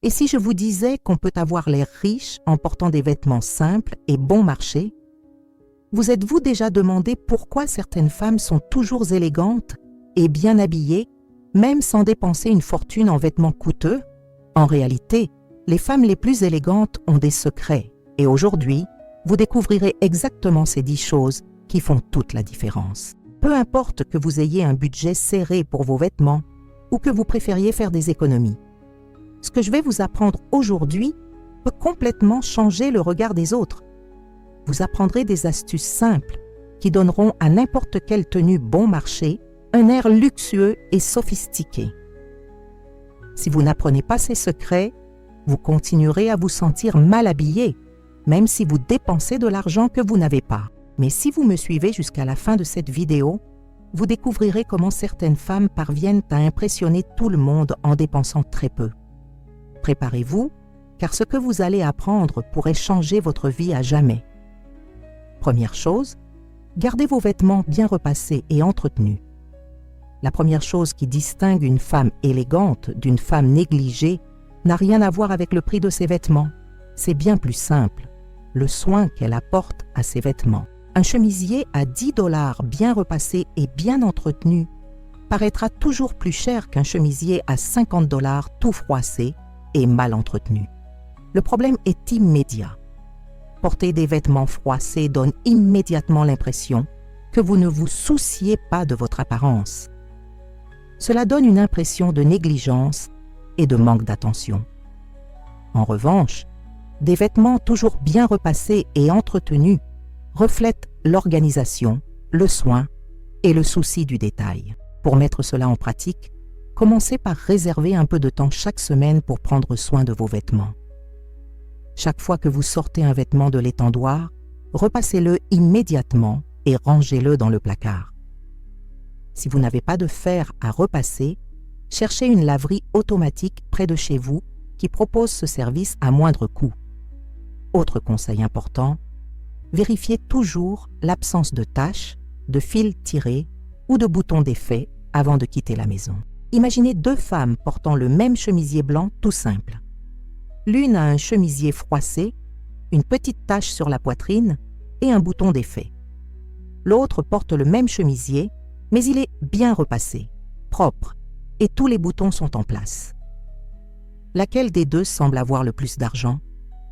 Et si je vous disais qu'on peut avoir l'air riche en portant des vêtements simples et bon marché, vous êtes-vous déjà demandé pourquoi certaines femmes sont toujours élégantes et bien habillées, même sans dépenser une fortune en vêtements coûteux? En réalité, les femmes les plus élégantes ont des secrets. Et aujourd'hui, vous découvrirez exactement ces 10 choses qui font toute la différence. Peu importe que vous ayez un budget serré pour vos vêtements ou que vous préfériez faire des économies. Ce que je vais vous apprendre aujourd'hui peut complètement changer le regard des autres. Vous apprendrez des astuces simples qui donneront à n'importe quelle tenue bon marché un air luxueux et sophistiqué. Si vous n'apprenez pas ces secrets, vous continuerez à vous sentir mal habillé, même si vous dépensez de l'argent que vous n'avez pas. Mais si vous me suivez jusqu'à la fin de cette vidéo, vous découvrirez comment certaines femmes parviennent à impressionner tout le monde en dépensant très peu. Préparez-vous, car ce que vous allez apprendre pourrait changer votre vie à jamais. Première chose, gardez vos vêtements bien repassés et entretenus. La première chose qui distingue une femme élégante d'une femme négligée n'a rien à voir avec le prix de ses vêtements. C'est bien plus simple, le soin qu'elle apporte à ses vêtements. Un chemisier à 10 $ bien repassé et bien entretenu paraîtra toujours plus cher qu'un chemisier à 50 $ tout froissé et mal entretenu. Le problème est immédiat. Porter des vêtements froissés donne immédiatement l'impression que vous ne vous souciez pas de votre apparence. Cela donne une impression de négligence et de manque d'attention. En revanche, des vêtements toujours bien repassés et entretenus reflètent l'organisation, le soin et le souci du détail. Pour mettre cela en pratique, commencez par réserver un peu de temps chaque semaine pour prendre soin de vos vêtements. Chaque fois que vous sortez un vêtement de l'étendoir, repassez-le immédiatement et rangez-le dans le placard. Si vous n'avez pas de fer à repasser, cherchez une laverie automatique près de chez vous qui propose ce service à moindre coût. Autre conseil important, vérifiez toujours l'absence de taches, de fils tirés ou de boutons défaits avant de quitter la maison. Imaginez 2 femmes portant le même chemisier blanc tout simple. L'une a un chemisier froissé, une petite tache sur la poitrine et un bouton défait. L'autre porte le même chemisier, mais il est bien repassé, propre, et tous les boutons sont en place. Laquelle des deux semble avoir le plus d'argent?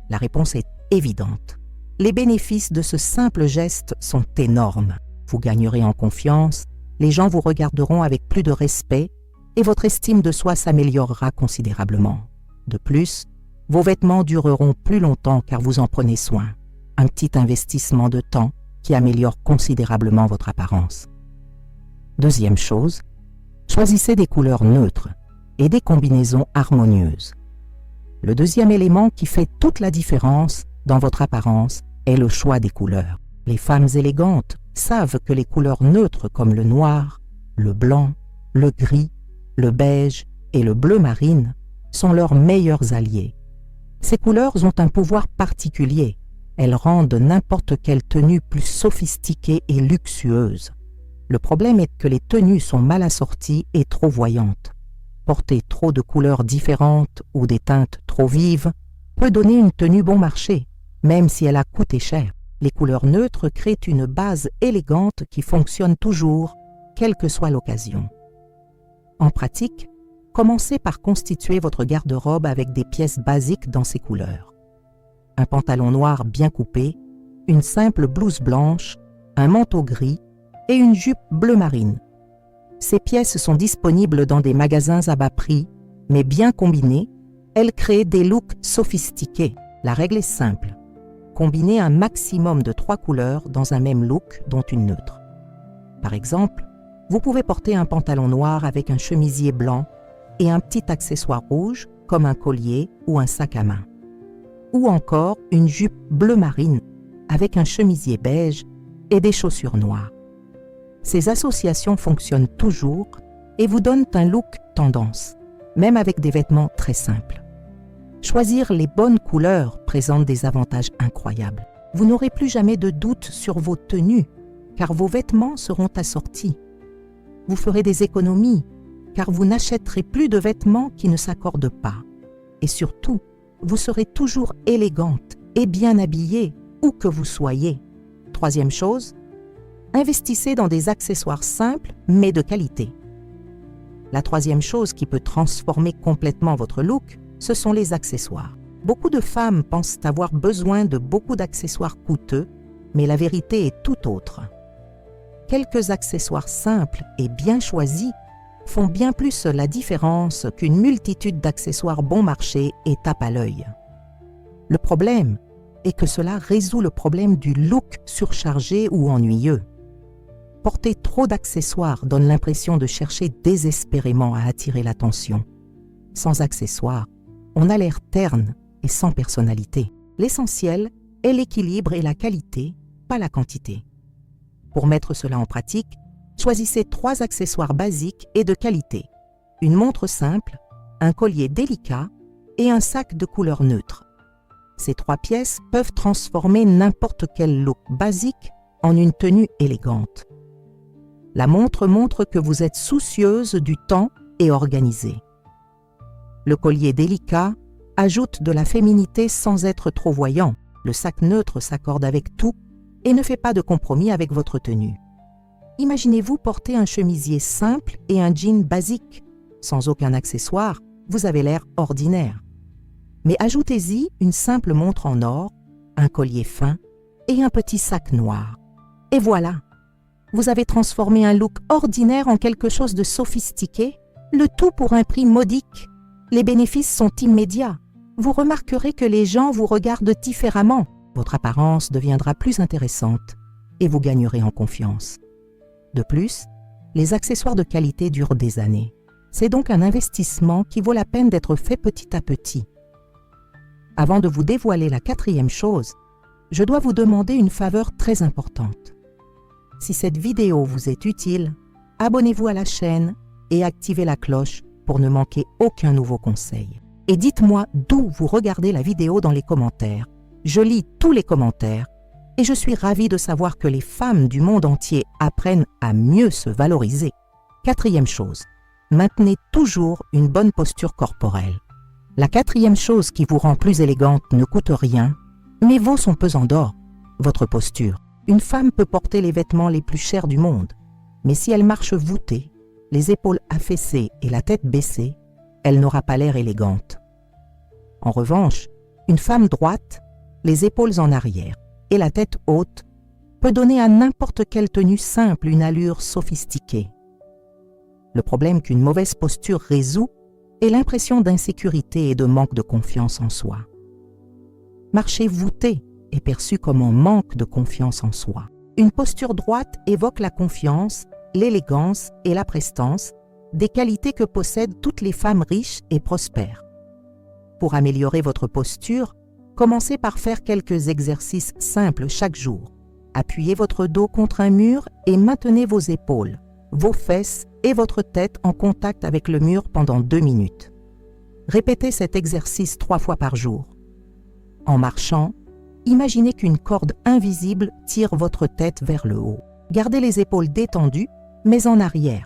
La réponse est évidente. Les bénéfices de ce simple geste sont énormes. Vous gagnerez en confiance, les gens vous regarderont avec plus de respect et votre estime de soi s'améliorera considérablement. De plus, vos vêtements dureront plus longtemps car vous en prenez soin. Un petit investissement de temps qui améliore considérablement votre apparence. Deuxième chose, choisissez des couleurs neutres et des combinaisons harmonieuses. Le deuxième élément qui fait toute la différence dans votre apparence est le choix des couleurs. Les femmes élégantes savent que les couleurs neutres comme le noir, le blanc, le gris, le beige et le bleu marine sont leurs meilleurs alliés. Ces couleurs ont un pouvoir particulier. Elles rendent n'importe quelle tenue plus sophistiquée et luxueuse. Le problème est que les tenues sont mal assorties et trop voyantes. Porter trop de couleurs différentes ou des teintes trop vives peut donner une tenue bon marché, même si elle a coûté cher. Les couleurs neutres créent une base élégante qui fonctionne toujours, quelle que soit l'occasion. En pratique, commencez par constituer votre garde-robe avec des pièces basiques dans ces couleurs. Un pantalon noir bien coupé, une simple blouse blanche, un manteau gris et une jupe bleu marine. Ces pièces sont disponibles dans des magasins à bas prix, mais bien combinées, elles créent des looks sophistiqués. La règle est simple. Combinez un maximum de 3 couleurs dans un même look, dont une neutre. Par exemple, vous pouvez porter un pantalon noir avec un chemisier blanc et un petit accessoire rouge comme un collier ou un sac à main. Ou encore une jupe bleu marine avec un chemisier beige et des chaussures noires. Ces associations fonctionnent toujours et vous donnent un look tendance, même avec des vêtements très simples. Choisir les bonnes couleurs présente des avantages incroyables. Vous n'aurez plus jamais de doute sur vos tenues, car vos vêtements seront assortis. Vous ferez des économies, car vous n'achèterez plus de vêtements qui ne s'accordent pas. Et surtout, vous serez toujours élégante et bien habillée où que vous soyez. Troisième chose, investissez dans des accessoires simples mais de qualité. La troisième chose qui peut transformer complètement votre look, ce sont les accessoires. Beaucoup de femmes pensent avoir besoin de beaucoup d'accessoires coûteux, mais la vérité est tout autre. Quelques accessoires simples et bien choisis font bien plus la différence qu'une multitude d'accessoires bon marché et tape à l'œil. Le problème est que cela résout le problème du look surchargé ou ennuyeux. Porter trop d'accessoires donne l'impression de chercher désespérément à attirer l'attention. Sans accessoires, on a l'air terne et sans personnalité. L'essentiel est l'équilibre et la qualité, pas la quantité. Pour mettre cela en pratique, choisissez 3 accessoires basiques et de qualité. Une montre simple, un collier délicat et un sac de couleur neutre. Ces 3 pièces peuvent transformer n'importe quel look basique en une tenue élégante. La montre montre que vous êtes soucieuse du temps et organisée. Le collier délicat ajoute de la féminité sans être trop voyant. Le sac neutre s'accorde avec tout et ne fait pas de compromis avec votre tenue. Imaginez-vous porter un chemisier simple et un jean basique. Sans aucun accessoire, vous avez l'air ordinaire. Mais ajoutez-y une simple montre en or, un collier fin et un petit sac noir. Et voilà, vous avez transformé un look ordinaire en quelque chose de sophistiqué, le tout pour un prix modique. Les bénéfices sont immédiats. Vous remarquerez que les gens vous regardent différemment. Votre apparence deviendra plus intéressante et vous gagnerez en confiance. De plus, les accessoires de qualité durent des années. C'est donc un investissement qui vaut la peine d'être fait petit à petit. Avant de vous dévoiler la 4e chose, je dois vous demander une faveur très importante. Si cette vidéo vous est utile, abonnez-vous à la chaîne et activez la cloche pour ne manquer aucun nouveau conseil. Et dites-moi d'où vous regardez la vidéo dans les commentaires. Je lis tous les commentaires et je suis ravie de savoir que les femmes du monde entier apprennent à mieux se valoriser. 4e chose, maintenez toujours une bonne posture corporelle. La 4e chose qui vous rend plus élégante ne coûte rien, mais vaut son pesant d'or, votre posture. Une femme peut porter les vêtements les plus chers du monde, mais si elle marche voûtée, les épaules affaissées et la tête baissée, elle n'aura pas l'air élégante. En revanche, une femme droite, les épaules en arrière et la tête haute, peut donner à n'importe quelle tenue simple une allure sophistiquée. Le problème qu'une mauvaise posture résout est l'impression d'insécurité et de manque de confiance en soi. Marcher voûté est perçu comme un manque de confiance en soi. Une posture droite évoque la confiance, l'élégance et la prestance, des qualités que possèdent toutes les femmes riches et prospères. Pour améliorer votre posture, commencez par faire quelques exercices simples chaque jour. Appuyez votre dos contre un mur et maintenez vos épaules, vos fesses et votre tête en contact avec le mur pendant 2 minutes. Répétez cet exercice 3 fois par jour. En marchant, imaginez qu'une corde invisible tire votre tête vers le haut. Gardez les épaules détendues, mais en arrière,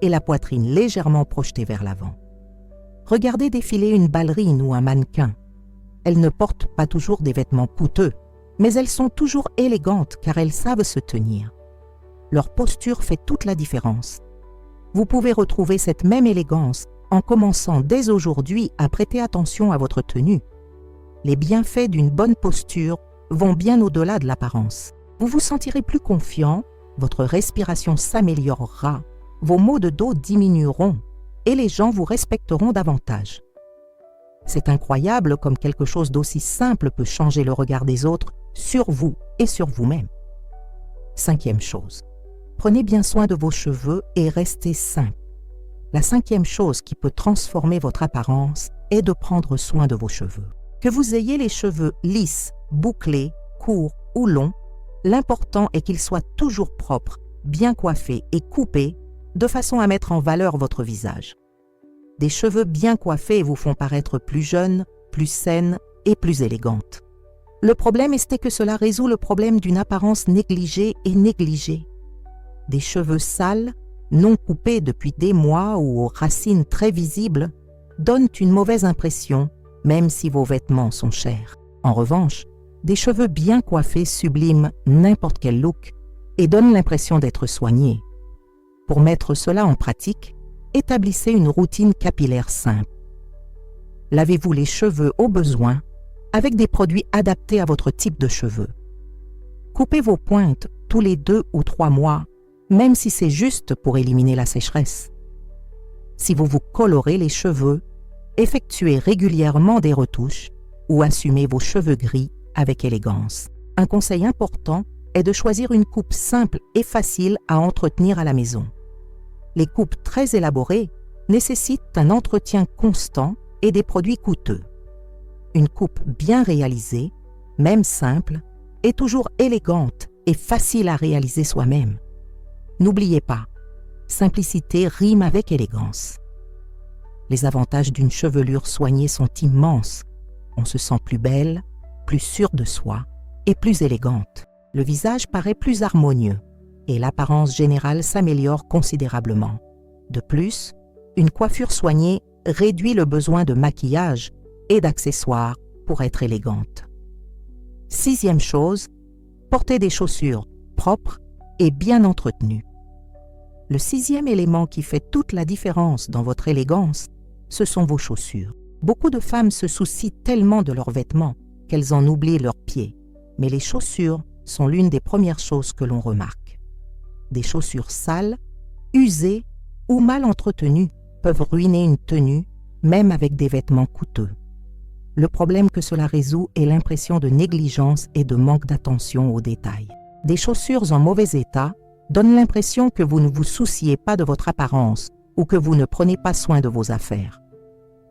et la poitrine légèrement projetée vers l'avant. Regardez défiler une ballerine ou un mannequin. Elles ne portent pas toujours des vêtements coûteux, mais elles sont toujours élégantes car elles savent se tenir. Leur posture fait toute la différence. Vous pouvez retrouver cette même élégance en commençant dès aujourd'hui à prêter attention à votre tenue. Les bienfaits d'une bonne posture vont bien au-delà de l'apparence. Vous vous sentirez plus confiant, votre respiration s'améliorera, vos maux de dos diminueront et les gens vous respecteront davantage. C'est incroyable comme quelque chose d'aussi simple peut changer le regard des autres sur vous et sur vous-même. 5e chose, prenez bien soin de vos cheveux et restez simple. La 5e chose qui peut transformer votre apparence est de prendre soin de vos cheveux. Que vous ayez les cheveux lisses, bouclés, courts ou longs, l'important est qu'ils soient toujours propres, bien coiffés et coupés, de façon à mettre en valeur votre visage. Des cheveux bien coiffés vous font paraître plus jeune, plus saine et plus élégante. Le problème est que cela résout le problème d'une apparence négligée et négligée. Des cheveux sales, non coupés depuis des mois ou aux racines très visibles, donnent une mauvaise impression, même si vos vêtements sont chers. En revanche, des cheveux bien coiffés subliment n'importe quel look et donnent l'impression d'être soignés. Pour mettre cela en pratique, établissez une routine capillaire simple. Lavez-vous les cheveux au besoin avec des produits adaptés à votre type de cheveux. Coupez vos pointes tous les 2 ou 3 mois, même si c'est juste pour éliminer la sécheresse. Si vous vous colorez les cheveux, effectuez régulièrement des retouches ou assumez vos cheveux gris avec élégance. Un conseil important est de choisir une coupe simple et facile à entretenir à la maison. Les coupes très élaborées nécessitent un entretien constant et des produits coûteux. Une coupe bien réalisée, même simple, est toujours élégante et facile à réaliser soi-même. N'oubliez pas, simplicité rime avec élégance. Les avantages d'une chevelure soignée sont immenses. On se sent plus belle, plus sûre de soi et plus élégante. Le visage paraît plus harmonieux et l'apparence générale s'améliore considérablement. De plus, une coiffure soignée réduit le besoin de maquillage et d'accessoires pour être élégante. 6e chose, portez des chaussures propres et bien entretenues. Le 6e élément qui fait toute la différence dans votre élégance, ce sont vos chaussures. Beaucoup de femmes se soucient tellement de leurs vêtements qu'elles en oublient leurs pieds, mais les chaussures sont l'une des premières choses que l'on remarque. Des chaussures sales, usées ou mal entretenues peuvent ruiner une tenue, même avec des vêtements coûteux. Le problème que cela résout est l'impression de négligence et de manque d'attention aux détails. Des chaussures en mauvais état donnent l'impression que vous ne vous souciez pas de votre apparence ou que vous ne prenez pas soin de vos affaires.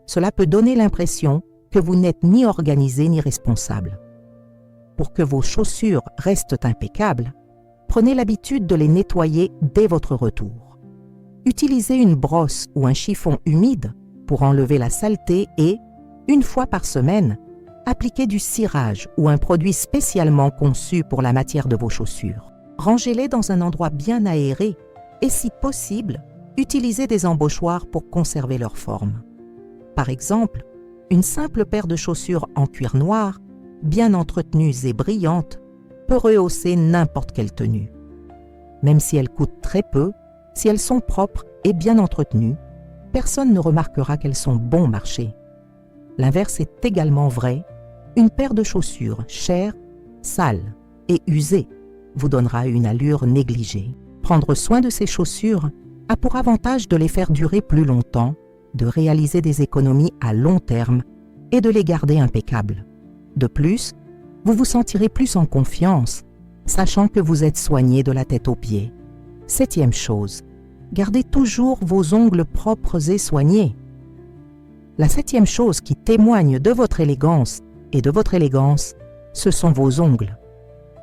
Cela peut donner l'impression que vous n'êtes ni organisé ni responsable. Pour que vos chaussures restent impeccables, prenez l'habitude de les nettoyer dès votre retour. Utilisez une brosse ou un chiffon humide pour enlever la saleté et, une fois par semaine, appliquez du cirage ou un produit spécialement conçu pour la matière de vos chaussures. Rangez-les dans un endroit bien aéré et, si possible, utilisez des embauchoirs pour conserver leur forme. Par exemple, une simple paire de chaussures en cuir noir, bien entretenues et brillantes, peut rehausser n'importe quelle tenue. Même si elles coûtent très peu, si elles sont propres et bien entretenues, personne ne remarquera qu'elles sont bon marché. L'inverse est également vrai. Une paire de chaussures chères, sales et usées vous donnera une allure négligée. Prendre soin de ces chaussures a pour avantage de les faire durer plus longtemps, de réaliser des économies à long terme et de les garder impeccables. De plus, vous vous sentirez plus en confiance, sachant que vous êtes soigné de la tête aux pieds. 7e chose, gardez toujours vos ongles propres et soignés. La 7e chose qui témoigne de votre élégance et de votre élégance, ce sont vos ongles.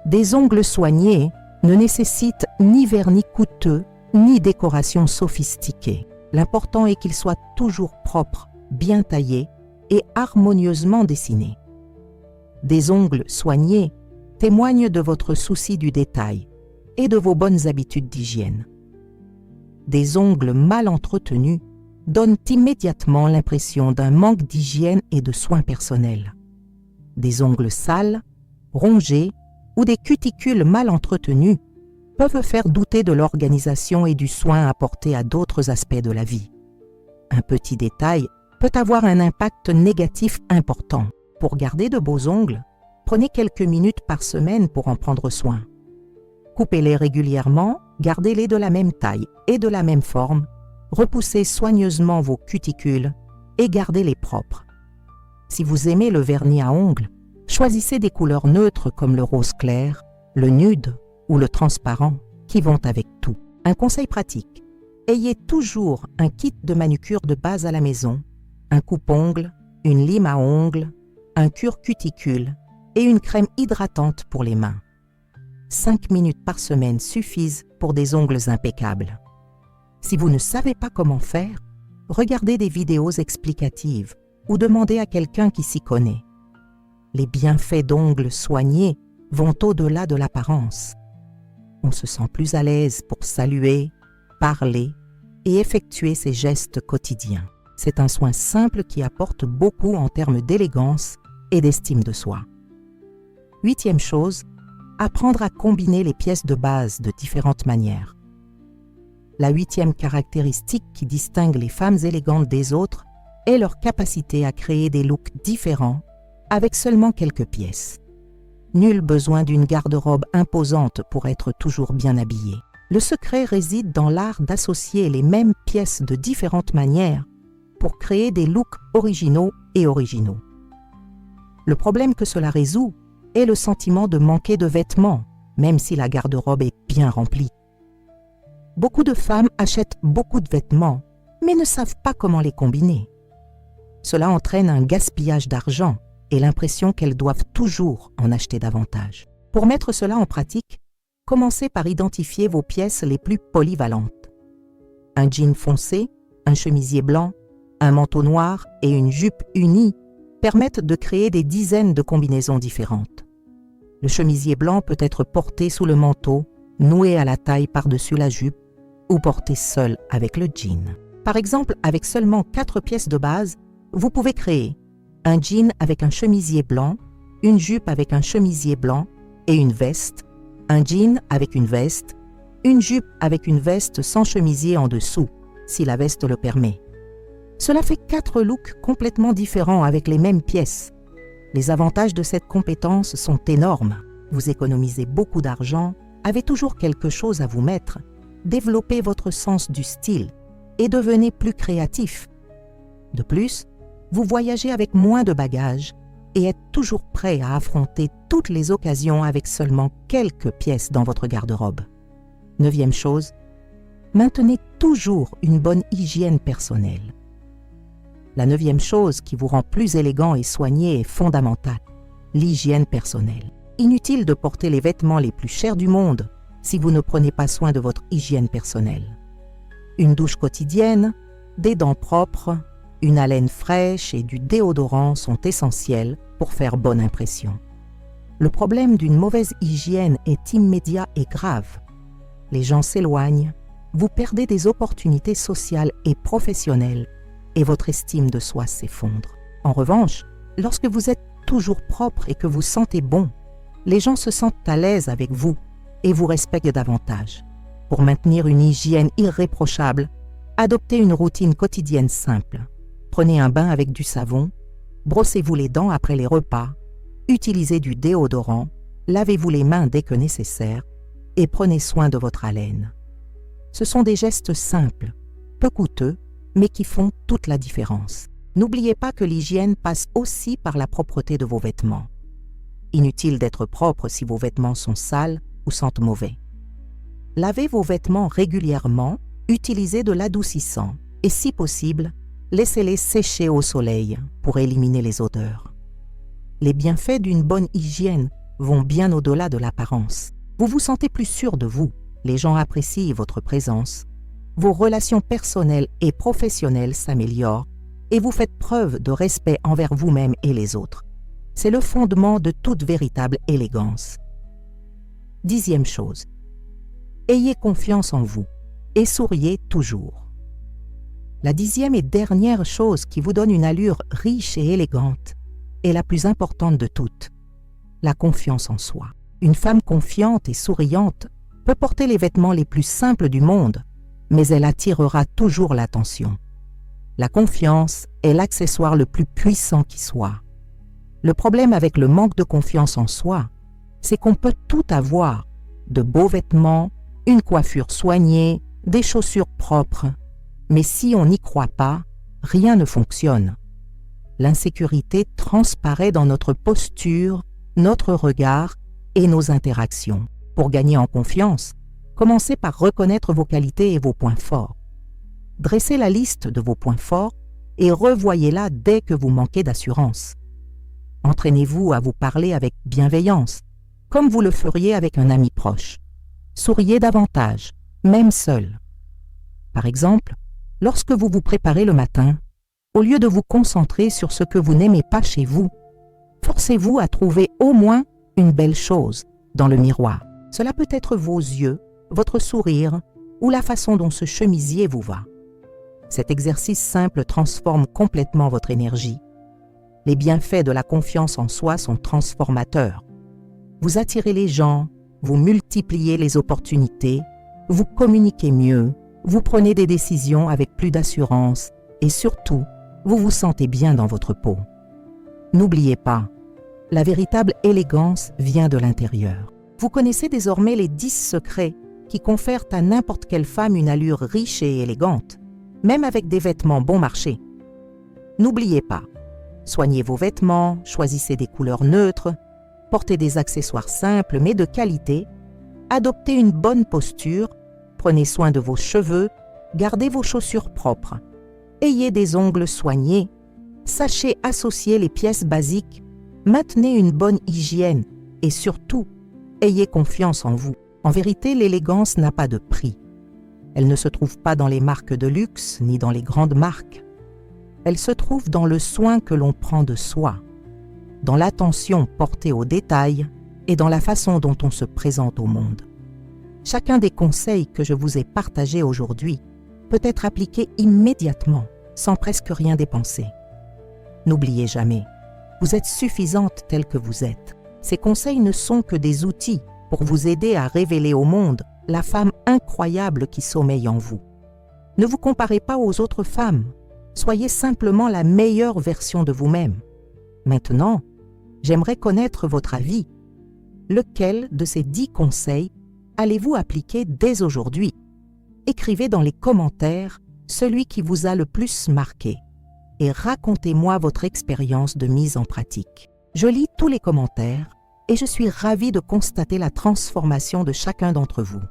Des ongles soignés ne nécessitent ni vernis coûteux, ni décoration sophistiquée. L'important est qu'ils soient toujours propres, bien taillés et harmonieusement dessinés. Des ongles soignés témoignent de votre souci du détail et de vos bonnes habitudes d'hygiène. Des ongles mal entretenus donnent immédiatement l'impression d'un manque d'hygiène et de soins personnels. Des ongles sales, rongés ou des cuticules mal entretenus peuvent faire douter de l'organisation et du soin apporté à d'autres aspects de la vie. Un petit détail peut avoir un impact négatif important. Pour garder de beaux ongles, prenez quelques minutes par semaine pour en prendre soin. Coupez-les régulièrement, gardez-les de la même taille et de la même forme, repoussez soigneusement vos cuticules et gardez-les propres. Si vous aimez le vernis à ongles, choisissez des couleurs neutres comme le rose clair, le nude ou le transparent qui vont avec tout. Un conseil pratique, ayez toujours un kit de manucure de base à la maison, un coupe-ongles, une lime à ongles, un cure-cuticule et une crème hydratante pour les mains. 5 minutes par semaine suffisent pour des ongles impeccables. Si vous ne savez pas comment faire, regardez des vidéos explicatives ou demandez à quelqu'un qui s'y connaît. Les bienfaits d'ongles soignés vont au-delà de l'apparence. On se sent plus à l'aise pour saluer, parler et effectuer ses gestes quotidiens. C'est un soin simple qui apporte beaucoup en termes d'élégance et d'estime de soi. 8e chose, apprendre à combiner les pièces de base de différentes manières. La 8e caractéristique qui distingue les femmes élégantes des autres est leur capacité à créer des looks différents avec seulement quelques pièces. Nul besoin d'une garde-robe imposante pour être toujours bien habillé. Le secret réside dans l'art d'associer les mêmes pièces de différentes manières pour créer des looks originaux et originaux. Le problème que cela résout est le sentiment de manquer de vêtements, même si la garde-robe est bien remplie. Beaucoup de femmes achètent beaucoup de vêtements, mais ne savent pas comment les combiner. Cela entraîne un gaspillage d'argent et l'impression qu'elles doivent toujours en acheter davantage. Pour mettre cela en pratique, commencez par identifier vos pièces les plus polyvalentes. Un jean foncé, un chemisier blanc, un manteau noir et une jupe unie permettent de créer des dizaines de combinaisons différentes. Le chemisier blanc peut être porté sous le manteau, noué à la taille par-dessus la jupe ou porté seul avec le jean. Par exemple, avec seulement 4 pièces de base, vous pouvez créer un jean avec un chemisier blanc, une jupe avec un chemisier blanc et une veste, un jean avec une veste, une jupe avec une veste sans chemisier en dessous, si la veste le permet. Cela fait 4 looks complètement différents avec les mêmes pièces. Les avantages de cette compétence sont énormes. Vous économisez beaucoup d'argent, avez toujours quelque chose à vous mettre, développez votre sens du style et devenez plus créatif. De plus, vous voyagez avec moins de bagages et êtes toujours prêt à affronter toutes les occasions avec seulement quelques pièces dans votre garde-robe. 9e chose, maintenez toujours une bonne hygiène personnelle. La 9e chose qui vous rend plus élégant et soigné est fondamentale, l'hygiène personnelle. Inutile de porter les vêtements les plus chers du monde si vous ne prenez pas soin de votre hygiène personnelle. Une douche quotidienne, des dents propres, une haleine fraîche et du déodorant sont essentiels pour faire bonne impression. Le problème d'une mauvaise hygiène est immédiat et grave. Les gens s'éloignent, vous perdez des opportunités sociales et professionnelles et votre estime de soi s'effondre. En revanche, lorsque vous êtes toujours propre et que vous sentez bon, les gens se sentent à l'aise avec vous et vous respectent davantage. Pour maintenir une hygiène irréprochable, adoptez une routine quotidienne simple. Prenez un bain avec du savon, brossez-vous les dents après les repas, utilisez du déodorant, lavez-vous les mains dès que nécessaire et prenez soin de votre haleine. Ce sont des gestes simples, peu coûteux, mais qui font toute la différence. N'oubliez pas que l'hygiène passe aussi par la propreté de vos vêtements. Inutile d'être propre si vos vêtements sont sales ou sentent mauvais. Lavez vos vêtements régulièrement, utilisez de l'adoucissant et si possible, laissez-les sécher au soleil pour éliminer les odeurs. Les bienfaits d'une bonne hygiène vont bien au-delà de l'apparence. Vous vous sentez plus sûr de vous, les gens apprécient votre présence, vos relations personnelles et professionnelles s'améliorent et vous faites preuve de respect envers vous-même et les autres. C'est le fondement de toute véritable élégance. 10e chose. Ayez confiance en vous et souriez toujours. La 10e et dernière chose qui vous donne une allure riche et élégante est la plus importante de toutes, la confiance en soi. Une femme confiante et souriante peut porter les vêtements les plus simples du monde, mais elle attirera toujours l'attention. La confiance est l'accessoire le plus puissant qui soit. Le problème avec le manque de confiance en soi, c'est qu'on peut tout avoir, de beaux vêtements, une coiffure soignée, des chaussures propres. Mais si on n'y croit pas, rien ne fonctionne. L'insécurité transparaît dans notre posture, notre regard et nos interactions. Pour gagner en confiance, commencez par reconnaître vos qualités et vos points forts. Dressez la liste de vos points forts et revoyez-la dès que vous manquez d'assurance. Entraînez-vous à vous parler avec bienveillance, comme vous le feriez avec un ami proche. Souriez davantage, même seul. Par exemple, lorsque vous vous préparez le matin, au lieu de vous concentrer sur ce que vous n'aimez pas chez vous, forcez-vous à trouver au moins une belle chose dans le miroir. Cela peut être vos yeux, votre sourire ou la façon dont ce chemisier vous va. Cet exercice simple transforme complètement votre énergie. Les bienfaits de la confiance en soi sont transformateurs. Vous attirez les gens, vous multipliez les opportunités, vous communiquez mieux, vous prenez des décisions avec plus d'assurance et surtout, vous vous sentez bien dans votre peau. N'oubliez pas, la véritable élégance vient de l'intérieur. Vous connaissez désormais les 10 secrets qui confèrent à n'importe quelle femme une allure riche et élégante, même avec des vêtements bon marché. N'oubliez pas, soignez vos vêtements, choisissez des couleurs neutres, portez des accessoires simples mais de qualité, adoptez une bonne posture, prenez soin de vos cheveux, gardez vos chaussures propres, ayez des ongles soignés, sachez associer les pièces basiques, maintenez une bonne hygiène et surtout, ayez confiance en vous. En vérité, l'élégance n'a pas de prix. Elle ne se trouve pas dans les marques de luxe ni dans les grandes marques. Elle se trouve dans le soin que l'on prend de soi, dans l'attention portée aux détails et dans la façon dont on se présente au monde. Chacun des conseils que je vous ai partagés aujourd'hui peut être appliqué immédiatement, sans presque rien dépenser. N'oubliez jamais, vous êtes suffisante telle que vous êtes. Ces conseils ne sont que des outils pour vous aider à révéler au monde la femme incroyable qui sommeille en vous. Ne vous comparez pas aux autres femmes, soyez simplement la meilleure version de vous-même. Maintenant, j'aimerais connaître votre avis. Lequel de ces 10 conseils allez-vous appliquer dès aujourd'hui? Écrivez dans les commentaires celui qui vous a le plus marqué et racontez-moi votre expérience de mise en pratique. Je lis tous les commentaires et je suis ravie de constater la transformation de chacun d'entre vous.